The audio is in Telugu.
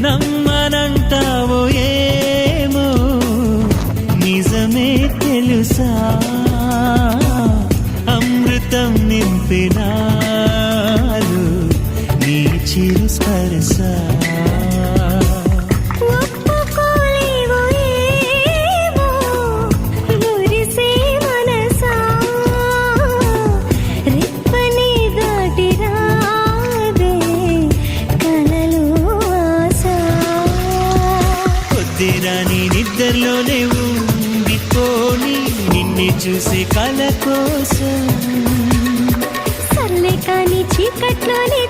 నమ్మనంటావో ఏమో నిజమే తెలుసా అమృతం నింపినారు నీ చిరు స్పర్శ నీ నిద్రలోనే ఉండిపోని నిన్ను చూసే కల కోసం సర్లే కానీ చీకట్లోనే